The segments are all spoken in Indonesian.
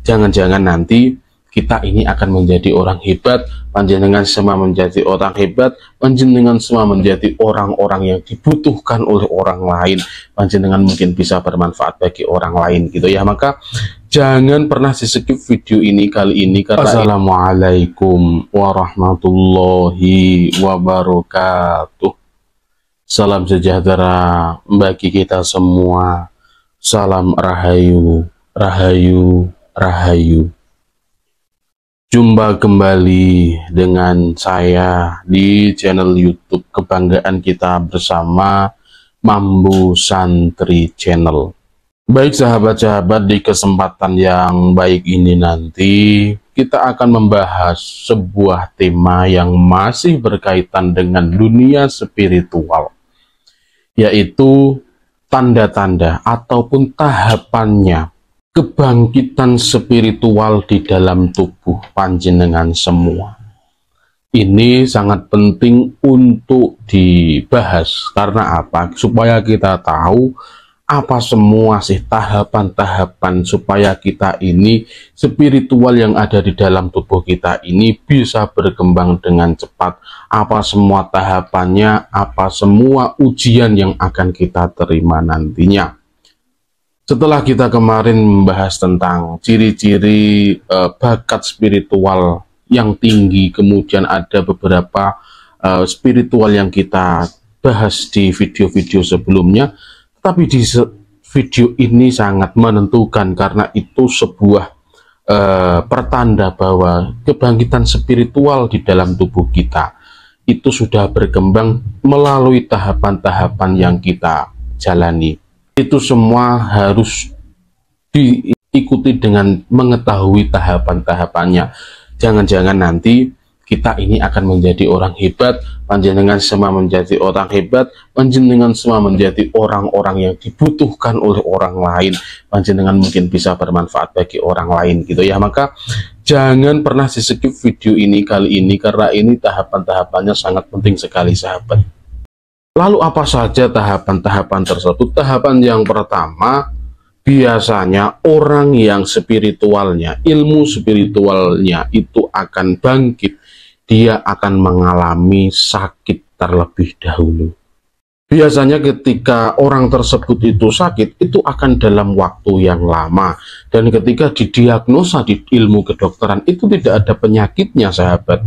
Jangan-jangan nanti kita ini akan menjadi orang hebat, panjenengan semua menjadi orang hebat, panjenengan semua menjadi orang-orang yang dibutuhkan oleh orang lain, panjenengan mungkin bisa bermanfaat bagi orang lain gitu ya. Maka jangan pernah di-skip video ini kali ini karena Assalamualaikum warahmatullahi wabarakatuh. Salam sejahtera bagi kita semua. Salam rahayu, rahayu, rahayu. Jumpa kembali dengan saya di channel YouTube kebanggaan kita bersama, Mambu Santri Channel. Baik sahabat-sahabat, di kesempatan yang baik ini nanti kita akan membahas sebuah tema yang masih berkaitan dengan dunia spiritual, yaitu tanda-tanda ataupun tahapannya kebangkitan spiritual di dalam tubuh panjenengan semua. Ini sangat penting untuk dibahas. Karena apa? Supaya kita tahu apa semua sih tahapan-tahapan supaya kita ini spiritual yang ada di dalam tubuh kita ini bisa berkembang dengan cepat. Apa semua tahapannya, apa semua ujian yang akan kita terima nantinya. Setelah kita kemarin membahas tentang ciri-ciri bakat spiritual yang tinggi, kemudian ada beberapa spiritual yang kita bahas di video-video sebelumnya, tapi di video ini sangat menentukan karena itu sebuah pertanda bahwa kebangkitan spiritual di dalam tubuh kita itu sudah berkembang melalui tahapan-tahapan yang kita jalani. Itu semua harus diikuti dengan mengetahui tahapan-tahapannya. Jangan-jangan nanti kita ini akan menjadi orang hebat, panjenengan semua menjadi orang hebat, panjenengan semua menjadi orang-orang yang dibutuhkan oleh orang lain, panjenengan mungkin bisa bermanfaat bagi orang lain gitu ya. Maka jangan pernah di-skip video ini kali ini karena ini tahapan-tahapannya sangat penting sekali sahabat. Lalu apa saja tahapan-tahapan tersebut? Tahapan yang pertama, biasanya orang yang spiritualnya, ilmu spiritualnya itu akan bangkit. Dia akan mengalami sakit terlebih dahulu. Biasanya ketika orang tersebut itu sakit, itu akan dalam waktu yang lama. Dan ketika didiagnosa di ilmu kedokteran, itu tidak ada penyakitnya sahabat.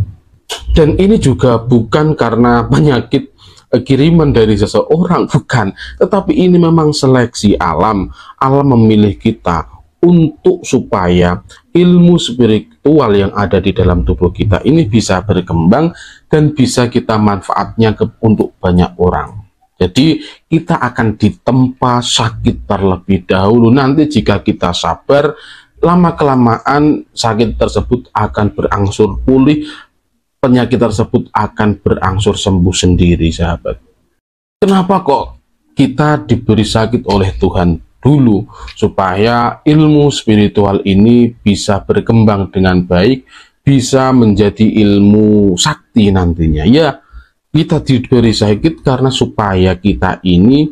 Dan ini juga bukan karena penyakit kiriman dari seseorang, bukan, tetapi ini memang seleksi alam. Alam memilih kita untuk supaya ilmu spiritual yang ada di dalam tubuh kita ini bisa berkembang dan bisa kita manfaatnya untuk banyak orang. Jadi kita akan ditempa sakit terlebih dahulu. Nanti jika kita sabar, lama-kelamaan sakit tersebut akan berangsur pulih, penyakit tersebut akan berangsur sembuh sendiri sahabat. Kenapa kok kita diberi sakit oleh Tuhan dulu? Supaya ilmu spiritual ini bisa berkembang dengan baik, bisa menjadi ilmu sakti nantinya. Ya, kita diberi sakit karena supaya kita ini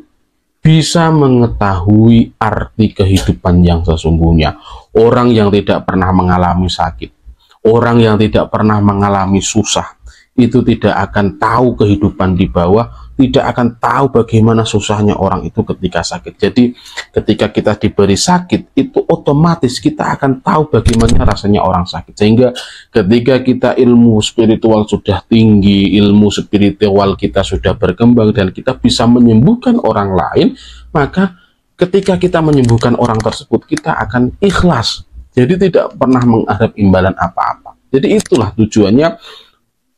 bisa mengetahui arti kehidupan yang sesungguhnya. Orang yang tidak pernah mengalami sakit, orang yang tidak pernah mengalami susah, itu tidak akan tahu kehidupan di bawah, tidak akan tahu bagaimana susahnya orang itu ketika sakit. Jadi ketika kita diberi sakit, itu otomatis kita akan tahu bagaimana rasanya orang sakit. Sehingga ketika kita ilmu spiritual sudah tinggi, ilmu spiritual kita sudah berkembang, dan kita bisa menyembuhkan orang lain, maka ketika kita menyembuhkan orang tersebut, kita akan ikhlas. Jadi tidak pernah mengharap imbalan apa-apa. Jadi itulah tujuannya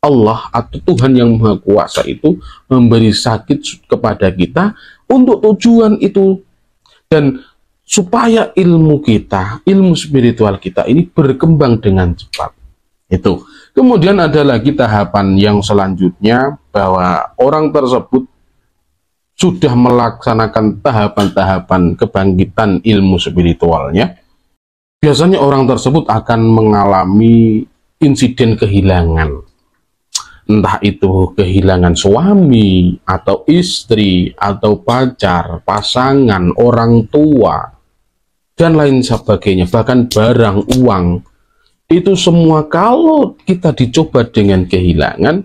Allah atau Tuhan yang Maha Kuasa itu memberi sakit kepada kita untuk tujuan itu. Dan supaya ilmu kita, ilmu spiritual kita ini berkembang dengan cepat. Itu. Kemudian ada lagi tahapan yang selanjutnya, bahwa orang tersebut sudah melaksanakan tahapan-tahapan kebangkitan ilmu spiritualnya. Biasanya orang tersebut akan mengalami insiden kehilangan. Entah itu kehilangan suami, atau istri, atau pacar, pasangan, orang tua. dan lain sebagainya, bahkan barang, uang, itu semua kalau kita dicoba dengan kehilangan,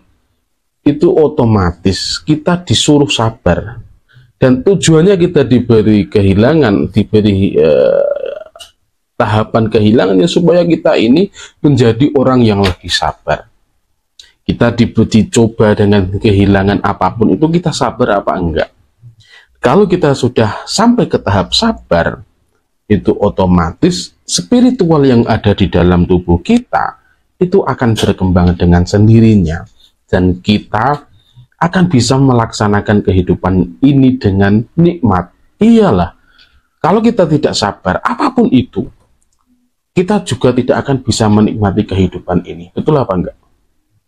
itu otomatis kita disuruh sabar. Dan tujuannya kita diberi kehilangan, diberi tahapan kehilangannya supaya kita ini menjadi orang yang lebih sabar. Kita dicoba dengan kehilangan apapun itu, kita sabar apa enggak? Kalau kita sudah sampai ke tahap sabar, itu otomatis spiritual yang ada di dalam tubuh kita itu akan berkembang dengan sendirinya, dan kita akan bisa melaksanakan kehidupan ini dengan nikmat. Iyalah, kalau kita tidak sabar apapun itu, kita juga tidak akan bisa menikmati kehidupan ini. Betul apa enggak?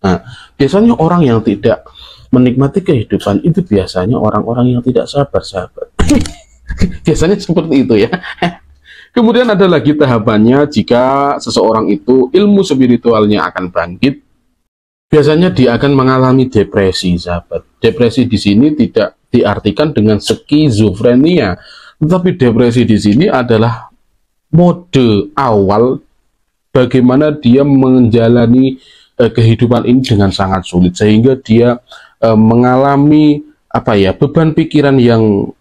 Nah, biasanya orang yang tidak menikmati kehidupan itu biasanya orang-orang yang tidak sabar, sahabat. Biasanya seperti itu ya. Kemudian ada lagi tahapannya, jika seseorang itu ilmu spiritualnya akan bangkit, biasanya dia akan mengalami depresi, sahabat. Depresi di sini tidak diartikan dengan skizofrenia, tetapi depresi di sini adalah mode awal bagaimana dia menjalani kehidupan ini dengan sangat sulit, sehingga dia mengalami beban pikiran yang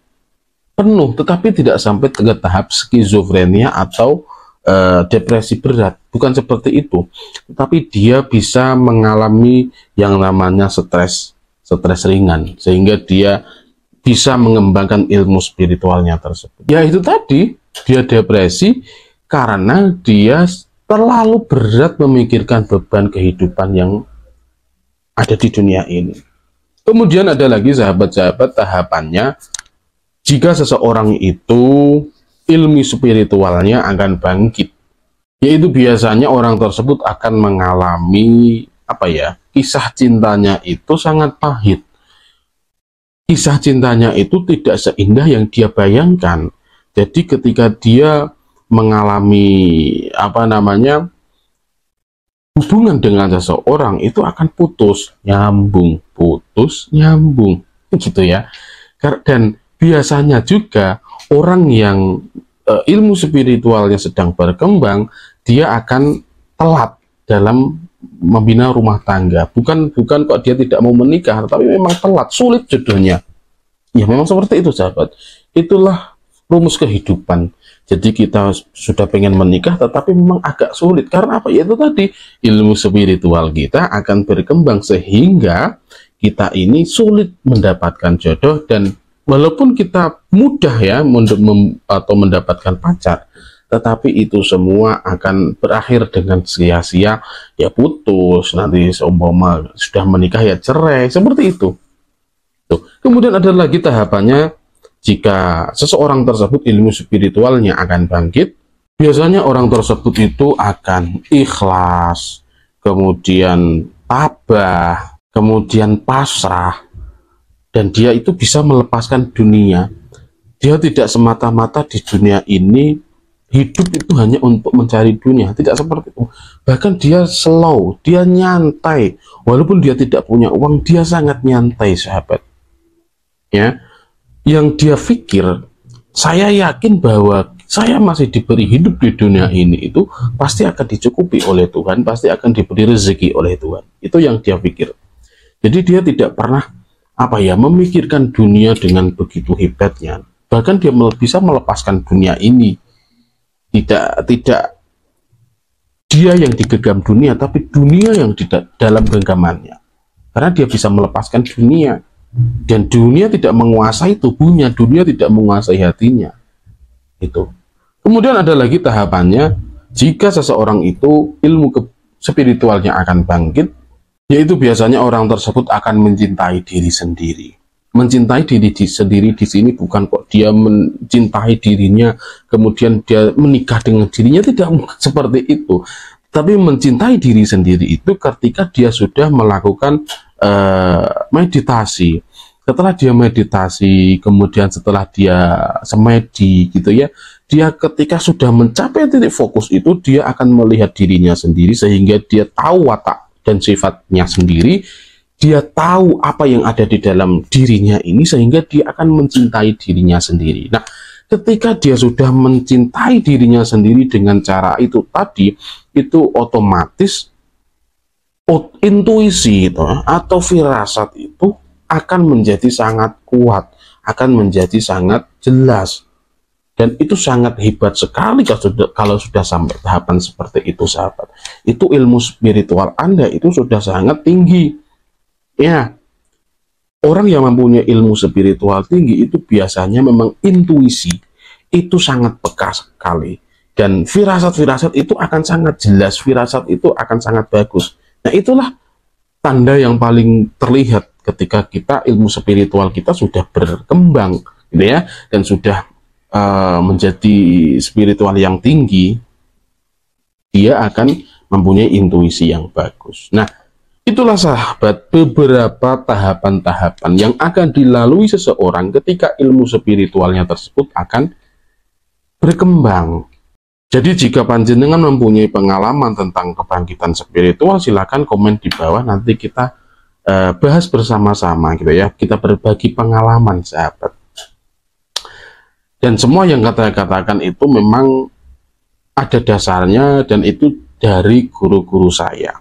penuh, tetapi tidak sampai ke tahap skizofrenia atau depresi berat, bukan seperti itu, tetapi dia bisa mengalami yang namanya stres ringan, sehingga dia bisa mengembangkan ilmu spiritualnya tersebut. Ya itu tadi, dia depresi karena dia terlalu berat memikirkan beban kehidupan yang ada di dunia ini. Kemudian ada lagi sahabat-sahabat tahapannya, jika seseorang itu ilmu spiritualnya akan bangkit, yaitu biasanya orang tersebut akan mengalami kisah cintanya itu sangat pahit. Kisah cintanya itu tidak seindah yang dia bayangkan. Jadi ketika dia mengalami hubungan dengan seseorang, itu akan putus nyambung gitu ya. Dan biasanya juga orang yang ilmu spiritualnya sedang berkembang, dia akan telat dalam membina rumah tangga. Bukan kok dia tidak mau menikah, tapi memang telat, sulit jodohnya. Ya memang seperti itu, sahabat. Itulah rumus kehidupan. Jadi kita sudah pengen menikah, tetapi memang agak sulit. Karena apa? Yaitu tadi, ilmu spiritual kita akan berkembang sehingga kita ini sulit mendapatkan jodoh. Dan walaupun kita mudah ya atau mendapatkan pacar, tetapi itu semua akan berakhir dengan sia-sia, ya putus, nanti seumpama sudah menikah ya cerai, seperti itu. Tuh. Kemudian ada lagi tahapannya, jika seseorang tersebut ilmu spiritualnya akan bangkit, biasanya orang tersebut itu akan ikhlas, kemudian tabah, kemudian pasrah, dan dia itu bisa melepaskan dunia. Dia tidak semata-mata di dunia ini hidup itu hanya untuk mencari dunia, tidak seperti itu. Bahkan dia slow, dia nyantai, walaupun dia tidak punya uang, dia sangat nyantai, sahabat. Ya, yang dia pikir, saya yakin bahwa saya masih diberi hidup di dunia ini, itu pasti akan dicukupi oleh Tuhan, pasti akan diberi rezeki oleh Tuhan. Itu yang dia pikir. Jadi dia tidak pernah memikirkan dunia dengan begitu hebatnya. Bahkan dia bisa melepaskan dunia ini. Tidak dia yang digenggam dunia, tapi dunia yang dalam genggamannya. Karena dia bisa melepaskan dunia. Dan dunia tidak menguasai tubuhnya, dunia tidak menguasai hatinya. Itu. Kemudian ada lagi tahapannya, jika seseorang itu ilmu spiritualnya akan bangkit, yaitu biasanya orang tersebut akan mencintai diri sendiri. Mencintai diri sendiri di sini bukan kok dia mencintai dirinya, kemudian dia menikah dengan dirinya, tidak seperti itu. Tapi mencintai diri sendiri itu ketika dia sudah melakukan meditasi. Setelah dia meditasi, kemudian setelah dia semedi gitu ya, dia ketika sudah mencapai titik fokus itu, dia akan melihat dirinya sendiri sehingga dia tahu watak dan sifatnya sendiri, dia tahu apa yang ada di dalam dirinya ini, sehingga dia akan mencintai dirinya sendiri. Nah, ketika dia sudah mencintai dirinya sendiri dengan cara itu tadi, itu otomatis intuisi itu atau firasat itu akan menjadi sangat kuat, akan menjadi sangat jelas. Dan itu sangat hebat sekali kalau sudah sampai tahapan seperti itu, sahabat. Itu ilmu spiritual Anda itu sudah sangat tinggi. Ya, orang yang mempunyai ilmu spiritual tinggi itu biasanya memang intuisi itu sangat peka sekali. Dan firasat-firasat itu akan sangat jelas, firasat itu akan sangat bagus. Nah, itulah tanda yang paling terlihat ketika kita ilmu spiritual kita sudah berkembang, gitu ya, dan sudah menjadi spiritual yang tinggi, dia akan mempunyai intuisi yang bagus. Nah, itulah sahabat beberapa tahapan-tahapan yang akan dilalui seseorang ketika ilmu spiritualnya tersebut akan berkembang. Jadi jika panjenengan mempunyai pengalaman tentang kebangkitan spiritual, silakan komen di bawah, nanti kita bahas bersama-sama gitu ya. Kita berbagi pengalaman, sahabat. Dan semua yang katakan itu memang ada dasarnya dan itu dari guru-guru saya.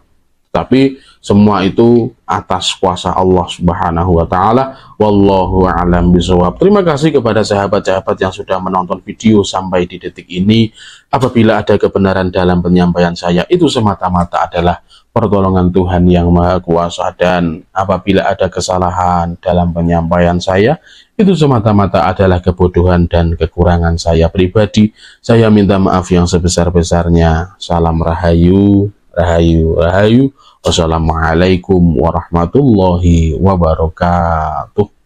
Tapi semua itu atas kuasa Allah Subhanahu wa taala. Wallahu a'lam bishawab. Terima kasih kepada sahabat-sahabat yang sudah menonton video sampai di detik ini. Apabila ada kebenaran dalam penyampaian saya, itu semata-mata adalah pertolongan Tuhan yang Maha Kuasa, dan apabila ada kesalahan dalam penyampaian saya, itu semata-mata adalah kebodohan dan kekurangan saya pribadi. Saya minta maaf yang sebesar-besarnya. Salam rahayu, rahayu, rahayu. Wassalamualaikum warahmatullahi wabarakatuh.